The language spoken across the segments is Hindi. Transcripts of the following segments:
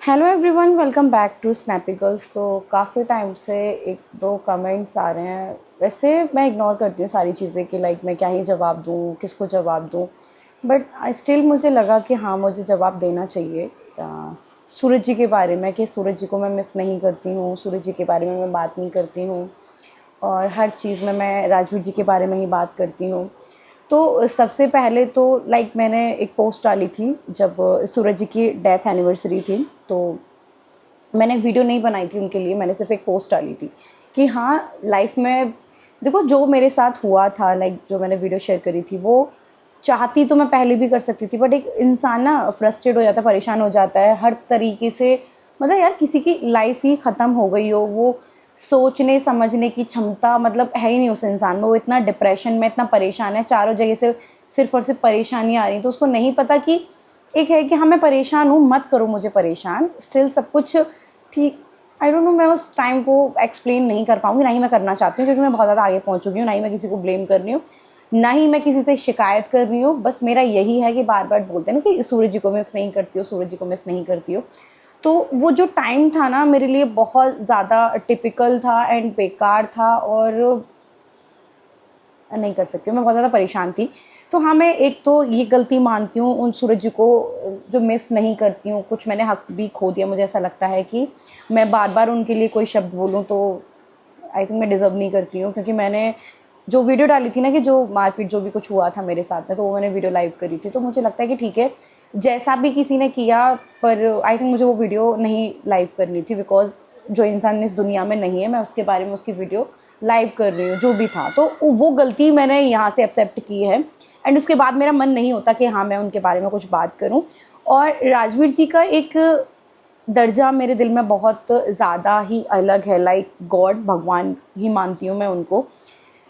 Hello everyone, welcome back to snappy girls. तो काफ़ी टाइम से एक दो कमेंट्स आ रहे हैं। वैसे मैं इग्नोर करती हूँ सारी चीज़ें कि लाइक मैं क्या ही जवाब दूँ, किसको जवाब दूँ, बट स्टिल मुझे लगा कि हाँ, मुझे जवाब देना चाहिए सूरज जी के बारे में, कि सूरज जी को मैं मिस नहीं करती हूँ, सूरज जी के बारे में मैं बात नहीं करती हूँ और हर चीज़ में मैं राजवीर जी के बारे में ही बात करती हूँ। तो सबसे पहले तो लाइक मैंने एक पोस्ट डाली थी जब सूरज जी की डेथ एनिवर्सरी थी। तो मैंने वीडियो नहीं बनाई थी उनके लिए, मैंने सिर्फ एक पोस्ट डाली थी कि हाँ, लाइफ में देखो जो मेरे साथ हुआ था, लाइक जो मैंने वीडियो शेयर करी थी वो चाहती तो मैं पहले भी कर सकती थी, बट एक इंसान ना फ्रस्ट्रेट हो जाता है, परेशान हो जाता है हर तरीके से। मतलब यार, किसी की लाइफ ही ख़त्म हो गई हो, वो सोचने समझने की क्षमता मतलब है ही नहीं उस इंसान में, वो इतना डिप्रेशन में, इतना परेशान है, चारों जगह से सिर्फ और सिर्फ परेशानी आ रही, तो उसको नहीं पता कि एक है कि हाँ मैं परेशान हूँ, मत करो मुझे परेशान, स्टिल सब कुछ ठीक। आई डोंट नो, मैं उस टाइम को एक्सप्लेन नहीं कर पाऊँगी, ना ही मैं करना चाहती हूँ, क्योंकि मैं बहुत ज़्यादा आगे पहुँच चुकी हूँ। ना ही मैं किसी को ब्लेम कर रही हूँ, ना ही मैं किसी से शिकायत कर रही हूँ। बस मेरा यही है कि बार बार बोलते हैं ना कि सूरज जी को मिस नहीं करती हो, सूरज जी को मिस नहीं करती हो। तो वो जो टाइम था ना, मेरे लिए बहुत ज़्यादा टिपिकल था एंड बेकार था, और नहीं कर सकती हूँ, मैं बहुत ज़्यादा परेशान थी। तो हाँ, मैं एक तो ये गलती मानती हूँ उन सूरज जी को जो मिस नहीं करती हूँ, कुछ मैंने हक भी खो दिया। मुझे ऐसा लगता है कि मैं बार बार उनके लिए कोई शब्द बोलूँ तो आई थिंक मैं डिज़र्व नहीं करती हूँ, क्योंकि मैंने जो वीडियो डाली थी ना कि जो मारपीट जो भी कुछ हुआ था मेरे साथ में, तो वो मैंने वीडियो लाइव करी थी। तो मुझे लगता है कि ठीक है, जैसा भी किसी ने किया, पर आई थिंक मुझे वो वीडियो नहीं लाइव करनी थी, बिकॉज जो इंसान इस दुनिया में नहीं है, मैं उसके बारे में उसकी वीडियो लाइव कर रही हूँ जो भी था। तो वो गलती मैंने यहाँ से एक्सेप्ट की है, एंड उसके बाद मेरा मन नहीं होता कि हाँ मैं उनके बारे में कुछ बात करूँ। और राजवीर जी का एक दर्जा मेरे दिल में बहुत ज़्यादा ही अलग है, लाइक गॉड, भगवान ही मानती हूँ मैं उनको।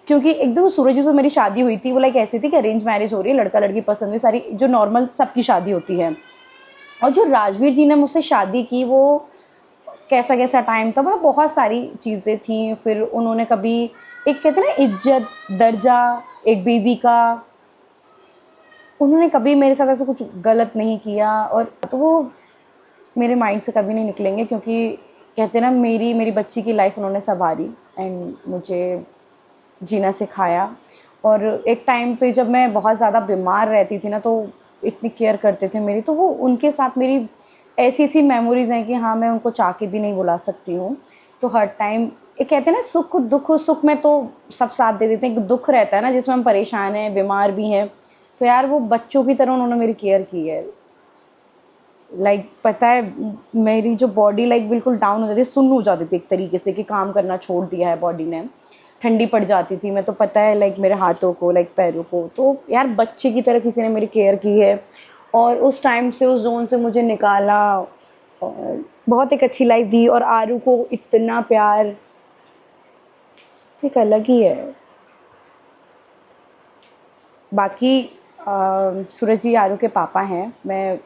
क्योंकि एकदम सूरज जी से मेरी शादी हुई थी, वो लाइक ऐसी थी कि अरेंज मैरिज हो रही है, लड़का लड़की पसंद हुई, सारी जो नॉर्मल सबकी शादी होती है। और जो राजवीर जी ने मुझसे शादी की, वो कैसा कैसा टाइम था, मतलब बहुत सारी चीज़ें थी। फिर उन्होंने कभी एक कहते हैं ना इज्जत, दर्जा, एक बीवी का, उन्होंने कभी मेरे साथ ऐसा कुछ गलत नहीं किया, और तो वो मेरे माइंड से कभी नहीं निकलेंगे, क्योंकि कहते हैं ना, मेरी मेरी बच्ची की लाइफ उन्होंने संवारी एंड मुझे जीना सिखाया। और एक टाइम पे जब मैं बहुत ज़्यादा बीमार रहती थी ना, तो इतनी केयर करते थे मेरी, तो वो उनके साथ मेरी ऐसी ऐसी मेमोरीज़ हैं कि हाँ, मैं उनको चाह के भी नहीं बुला सकती हूँ। तो हर टाइम एक कहते हैं ना, सुख में तो सब साथ दे देते हैं, एक दुख रहता है ना जिसमें हम परेशान हैं, बीमार भी हैं, तो यार वो बच्चों की तरह उन्होंने मेरी केयर की है। लाइक पता है, मेरी जो बॉडी लाइक बिल्कुल डाउन हो जाती, सुन्न हो जाती थी एक तरीके से, कि काम करना छोड़ दिया है बॉडी ने, ठंडी पड़ जाती थी मैं, तो पता है लाइक मेरे हाथों को, लाइक पैरों को, तो यार बच्चे की तरह किसी ने मेरी केयर की है। और उस टाइम से, उस जोन से मुझे निकाला, और बहुत एक अच्छी लाइफ दी, और आरू को इतना प्यार, एक अलग ही है। बाकी सूरज जी आरू के पापा हैं, मैं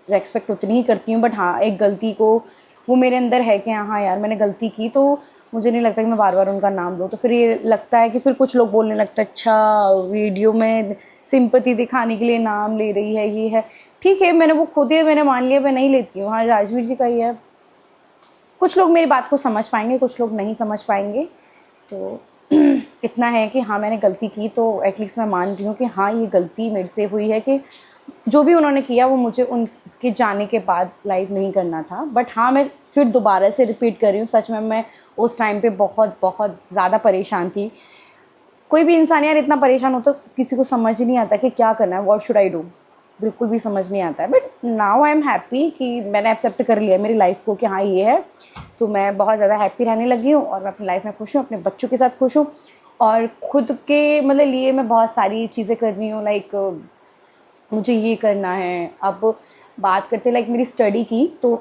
रेस्पेक्ट उतनी ही करती हूँ, बट हाँ, एक गलती को वो मेरे अंदर है कि हाँ यार मैंने गलती की, तो मुझे नहीं लगता कि मैं बार बार उनका नाम लूँ। तो फिर ये लगता है कि फिर कुछ लोग बोलने लगता है, अच्छा वीडियो में सिंपैथी दिखाने के लिए नाम ले रही है, ये है, ठीक है, मैंने वो खुद ही मैंने मान लिया, मैं नहीं लेती हूँ। हाँ, राजवीर जी का ही है। कुछ लोग मेरी बात को समझ पाएंगे, कुछ लोग नहीं समझ पाएंगे। तो इतना है कि हाँ, मैंने गलती की, तो एटलीस्ट मैं मान रही हूँ कि हाँ, ये गलती मेरे से हुई है, कि जो भी उन्होंने किया वो मुझे उनके जाने के बाद लाइव नहीं करना था। बट हाँ, मैं फिर दोबारा से रिपीट कर रही हूँ, सच में मैं उस टाइम पे बहुत बहुत ज़्यादा परेशान थी। कोई भी इंसान यार इतना परेशान हो तो किसी को समझ ही नहीं आता कि क्या करना है, व्हाट शुड आई डू, बिल्कुल भी समझ नहीं आता है। But now I am happy कि मैंने एक्सेप्ट कर लिया मेरी लाइफ को कि हाँ ये है, तो मैं बहुत ज़्यादा हैप्पी रहने लगी हूँ, और मैं अपनी लाइफ में खुश हूँ, अपने बच्चों के साथ खुश हूँ, और खुद के मतलब लिए मैं बहुत सारी चीज़ें कर रही हूँ, लाइक मुझे ये करना है। अब बात करते लाइक मेरी स्टडी की, तो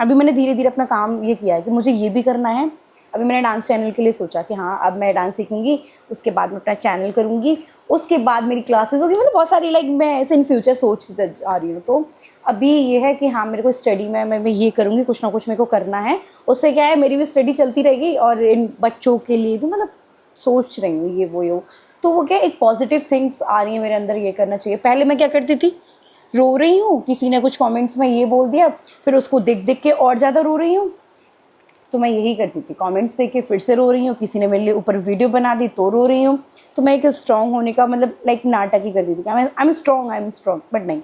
अभी मैंने धीरे धीरे अपना काम ये किया है कि मुझे ये भी करना है। अभी मैंने डांस चैनल के लिए सोचा कि हाँ, अब मैं डांस सीखूंगी, उसके बाद मैं अपना चैनल करूँगी, उसके बाद मेरी क्लासेस होगी, मतलब बहुत सारी लाइक मैं ऐसे इन फ्यूचर सोचती आ रही हूँ। तो अभी ये है कि हाँ, मेरे को स्टडी में मैं ये करूँगी, कुछ ना कुछ मेरे को करना है। उससे क्या है, मेरी भी स्टडी चलती रहेगी, और इन बच्चों के लिए भी मतलब सोच रही हूँ ये वो। तो वो क्या, एक पॉजिटिव थिंग्स आ रही है मेरे अंदर, ये करना चाहिए। पहले मैं क्या करती थी, रो रही हूँ, किसी ने कुछ कमेंट्स में ये बोल दिया, फिर उसको देख देख के और ज़्यादा रो रही हूँ। तो मैं यही करती थी, कमेंट्स देख के फिर से रो रही हूँ, किसी ने मेरे लिए ऊपर वीडियो बना दी तो रो रही हूँ। तो मैं एक स्ट्रॉन्ग होने का मतलब लाइक नाटक ही करती थी कि आई एम स्ट्रॉन्ग, बट नहीं,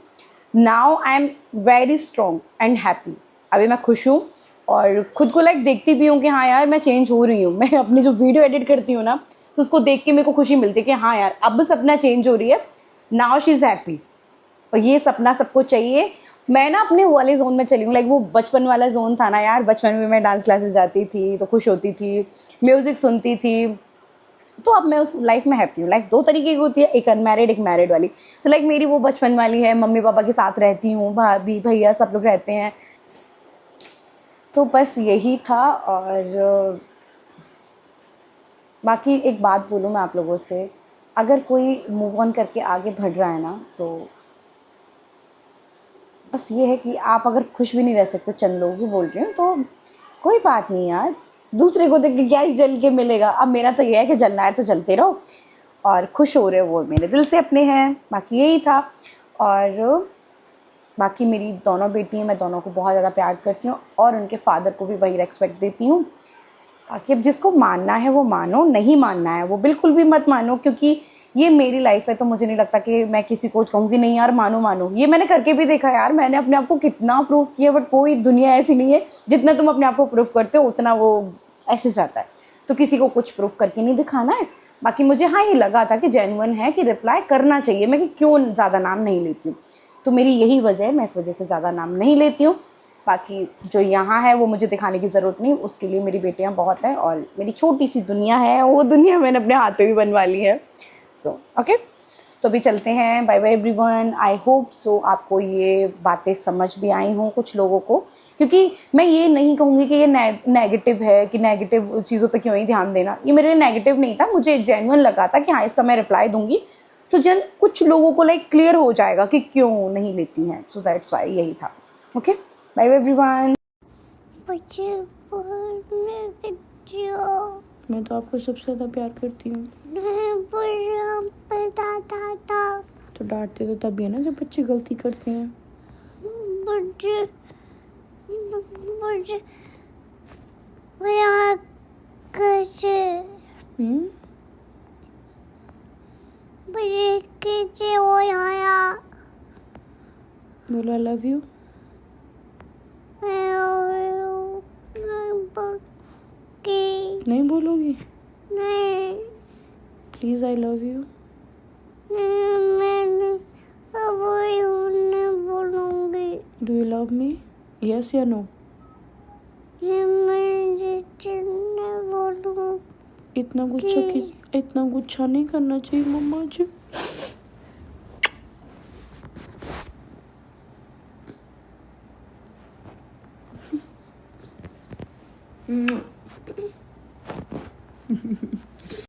now I am very strong and happy. अभी मैं खुश हूँ और खुद को लाइक देखती भी हूँ कि हाँ यार मैं चेंज हो रही हूँ। मैं अपनी जो वीडियो एडिट करती हूँ ना, तो उसको देख के मेरे को खुशी मिलती है कि हाँ यार अब सपना चेंज हो रही है, नाउ शी इज़ हैप्पी। और ये सपना सबको चाहिए। मैं ना अपने वो वाले जोन में चली हूँ, लाइक वो बचपन वाला जोन था ना यार, बचपन में मैं डांस क्लासेस जाती थी तो खुश होती थी, म्यूजिक सुनती थी। तो अब मैं उस लाइफ में हैप्पी हूँ। लाइफ दो तरीके की होती है, एक अनमैरिड एक मैरिड वाली। सो लाइक मेरी वो बचपन वाली है, मम्मी पापा के साथ रहती हूँ, भाभी भैया सब लोग रहते हैं। तो बस यही था। और बाकी एक बात बोलूँ मैं आप लोगों से, अगर कोई मूव ऑन करके आगे बढ़ रहा है ना, तो बस ये है कि आप अगर खुश भी नहीं रह सकते, चंद लोग ही बोल रहे हैं तो कोई बात नहीं यार, दूसरे को देख के क्या ही जल के मिलेगा। अब मेरा तो ये है कि जलना है तो जलते रहो, और खुश हो रहे हो वो मेरे दिल से अपने हैं। बाकी यही था। और बाकी मेरी दोनों बेटी हैं, मैं दोनों को बहुत ज़्यादा प्यार करती हूँ और उनके फादर को भी वही रेस्पेक्ट देती हूँ। बाकी अब जिसको मानना है वो मानो, नहीं मानना है वो बिल्कुल भी मत मानो, क्योंकि ये मेरी लाइफ है। तो मुझे नहीं लगता कि मैं किसी को कहूँगी नहीं यार मानो मानो। ये मैंने करके भी देखा यार, मैंने अपने आप को कितना प्रूव किया, बट कोई दुनिया ऐसी नहीं है जितना तुम अपने आप को प्रूव करते हो उतना वो ऐसे जाता है। तो किसी को कुछ प्रूफ करके नहीं दिखाना है। बाकी मुझे हाँ ये लगा था कि जेन्युइन है कि रिप्लाई करना चाहिए, मैं कि क्यों ज़्यादा नाम नहीं लेती हूँ। तो मेरी यही वजह है, मैं इस वजह से ज़्यादा नाम नहीं लेती हूँ। बाकी जो यहाँ है वो मुझे दिखाने की ज़रूरत नहीं, उसके लिए मेरी बेटियाँ बहुत हैं और मेरी छोटी सी दुनिया है, वो दुनिया मैंने अपने हाथ पे भी बनवा ली है। सो ओके, तो अभी चलते हैं। Bye bye everyone. I hope so आपको ये बातें समझ भी आई हों कुछ लोगों को, क्योंकि मैं ये नहीं कहूँगी कि ये नेगेटिव है, कि नेगेटिव चीज़ों पे क्यों ही ध्यान देना। ये मेरे लिए नेगेटिव नहीं था, मुझे जेन्युइन लगा था कि हाँ इसका मैं रिप्लाई दूंगी तो कुछ लोगों को लाइक क्लियर हो जाएगा कि क्यों नहीं लेती हैं। सो दैट्स वाई यही था। Okay, bye bye everyone. मैं तो आपको सबसे ज़्यादा प्यार करती हूँ। तो डांटते तो तभी है ना जब बच्चे गलती करते हैं। बोलो आई लव यू। नहीं बोलोगी? नहीं, प्लीज़ आई लव यू। मैं अब नहीं बोलूँगी। Do you love me? Yes या नो? ये मैं नहीं बोलूँ। इतना गुस्सा नहीं करना चाहिए मम्मा जी।